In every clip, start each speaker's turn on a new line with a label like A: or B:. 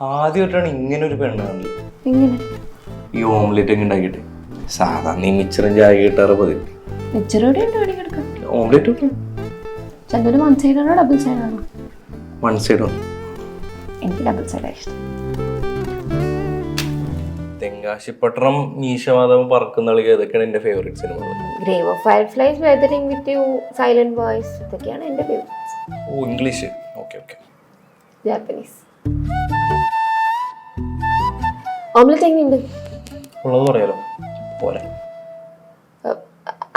A: ആദ്യമായിട്ടാണ് ഇങ്ങനെ ഒരു പെണ്ണ് കാണുന്നത്.
B: എങ്ങനെ?
A: ഈ ഓംലെറ്റ് ഒക്കെ ഉണ്ടാക്കിയിട്ട് സാധാരണ ഈ മിച്ചറും ചായ കിട്ടാറ് പതിവ്.
B: മിച്ചറോടെ ഉണ്ട് വേണമെങ്കിൽ എടുക്കാം.
A: ഓംലെറ്റ് ഒക്കെ
B: ചന്ദ്രന് വൺ സൈഡാണോ ഡബിൾ സൈഡാണോ?
A: വൺ സൈഡോ?
B: എനിക്ക് ഡബിൾ സൈഡാണ് ഇഷ്ടം.
A: തെങ്കാശിപ്പട്ടണം, മീശമാധവൻ, പറക്കുന്ന കളി, ഇതൊക്കെയാണ് എൻ്റെ ഫേവറേറ്റ് സിനിമകൾ.
B: Grave of fireflies, weathering with you, silent voice, ഇതൊക്കെയാണ് എൻ്റെ ഫേവറേറ്റ്സ്.
A: ഓ, English. Okay okay.
B: Japanese. Omelette എങ്ങനെയുണ്ട്?
A: ഉള്ളത് പറയാലോ. പോരാ.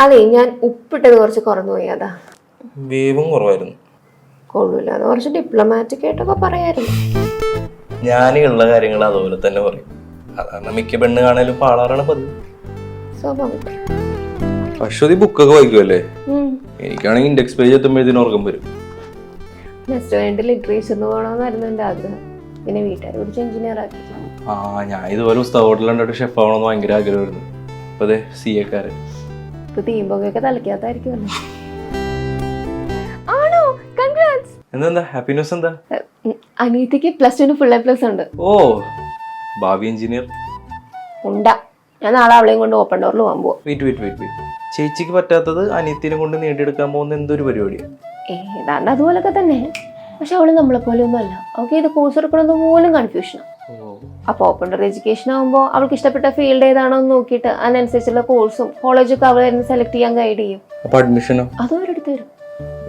B: അതെ, ഞാൻ ഉപ്പിട്ടത് കുറച്ച് കുറഞ്ഞു പോയി. അതാ.
A: വേവും കുറവായിരുന്നു.
B: കൊള്ളൂല. അത് കുറച്ച് ഡിപ്ലോമാറ്റിക് ആയിട്ടൊക്കെ പറയായിരുന്നു.
A: ഞാനുള്ള കാര്യങ്ങൾ അതുപോലെ തന്നെ പറയും. അതാണ് മിക്ക പെണ്ണ് കാണാനും പാടാറാണ് പതിവ്.
B: സ്വാഭാവികം.
A: അശ്വതി ബുക്കൊക്കെ വായിക്കുമല്ലേ? എനിക്കാണെങ്കിൽ ഇൻഡെക്സ് പേജ് എത്തുമ്പോഴത്തേനും ഉറക്കം വരും.
B: റെസ്റ്റോറൻറ്റ് ലിറ്ററേച്ചറിന് പോകണമെന്നായിരുന്നു എൻ്റെ ആഗ്രഹം. പിന്നെ വീട്ടുകാർ പിടിച്ച് എഞ്ചിനീയർ ആക്കി.
A: ഞാൻ ഇതുപോലെ ഉസ്താദ് ഹോട്ടലുണ്ടായിട്ട് ഷെഫ് ആവണമെന്ന് ഭയങ്കര ആഗ്രഹമായിരുന്നു. ഇപ്പൊ അതെ CA-ക്കാരൻ.
B: ഇപ്പൊ തീമ്പൊക്കെ തളിക്കാത്തായിരിക്കുമല്ലോ. ആണോ? കൺഗ്രാറ്റ്സ്.
A: എന്താ ഹാപ്പി ന്യൂസ്? എന്താ?
B: അനിയത്തിക്ക് +2 ഫുൾ A+ ഉണ്ട്.
A: ഓ, ഭാവി എഞ്ചിനീയർ
B: ഉണ്ടാ. ഞാൻ നാളെ അവളെയും കൊണ്ട് ഓപ്പൺ ഡോറിൽ പോകാൻ പോവാം.
A: വെയിറ്റ്. ചേച്ചിക്ക് പറ്റാത്തത് അനിയത്തിനെ കൊണ്ട് നേടിയെടുക്കാൻ പോകുന്ന എന്തൊരു പരിപാടിയാണ്.
B: ഏതാണ്ട് അതുപോലൊക്കെ തന്നെ. പക്ഷെ അവള് നമ്മളെ പോലെ ഒന്നും അല്ല. അവൾക്ക് ഇത് കോഴ്സ് എടുക്കണമെന്ന് പോലും കൺഫ്യൂഷനാണ്. അപ്പോൾ ഓപ്പൺ ഡോർ എഡ്യൂക്കേഷൻ ആകുമ്പോൾ അവൾക്ക് ഇഷ്ടപ്പെട്ട ഫീൽഡ് ഏതാണോ എന്ന് നോക്കിയിട്ട് അതിനനുസരിച്ചുള്ള കോഴ്സും കോളേജൊക്കെ അവൾ തന്നെ സെലക്ട് ചെയ്യാൻ ഗൈഡ് ചെയ്യും.
A: അപ്പൊ അഡ്മിഷനോ?
B: അതും അവരെടുത്ത് തരും.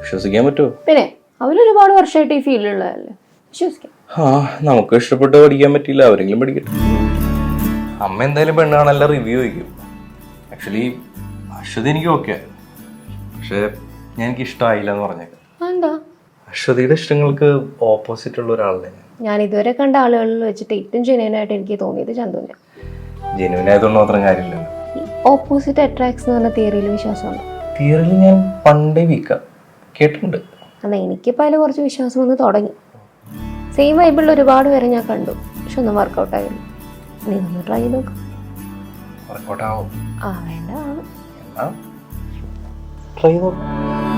A: വിശ്വസിക്കാൻ പറ്റുമോ?
B: പിന്നെ അവരൊരുപാട് വർഷമായിട്ട് ഈ ഫീൽഡിലുള്ളതല്ലേ, വിശ്വസിക്കാം.
A: നമുക്ക് ഇഷ്ടപ്പെട്ട് പഠിക്കാൻ പറ്റില്ല, അവരെങ്കിലും പഠിക്കട്ടെ. അമ്മ എന്തായാലും പെണ്ണ് കാണാനുള്ള റിവ്യൂ വയ്ക്കും. ആക്ച്വലി അശ്വതി എനിക്ക് ഓക്കെ, പക്ഷെ എനിക്ക് ഇഷ്ടമായില്ല എന്ന് പറഞ്ഞേക്കാം.
B: എന്താ?
A: അശ്വതിയുടെ ഇഷ്ടങ്ങൾക്ക് ഓപ്പോസിറ്റ് ഉള്ള ഒരാളല്ലേ
B: ഞാൻ ഇതുവരെ കണ്ട ആളുകളിൽ വെച്ചിട്ട് ഏറ്റവും ജെന്യുവനായിട്ട് എനിക്ക് തോന്നിയത് ചന്തുവിനെ.
A: ജെന്യുവൻ ആയതുകൊണ്ട് മാത്രം കാര്യമില്ലല്ലോ.
B: ഓപ്പോസിറ്റ് അട്രാക്ട്സ് എന്ന് പറഞ്ഞ തിയറിയിൽ വിശ്വാസമുണ്ട്.
A: തിയറിയിൽ ഞാൻ പണ്ടേ വീക്കാം, കേട്ടിട്ടുണ്ട്.
B: അതെ, എനിക്കിപ്പോൾ അതിൽ കുറച്ച് വിശ്വാസം വന്ന് തുടങ്ങി. സെയിം വൈബിളിൽ ഒരുപാട് പേരെ ഞാൻ കണ്ടു, പക്ഷെ ഒന്നും വർക്കൗട്ട് ആയില്ല. നീ ഒന്ന് ട്രൈ ചെയ്ത് നോക്കാം.
A: വർക്കൗട്ട് ആവും?
B: വേണ്ട,
A: ട്രൈ ചെയ്ത് നോക്കാം.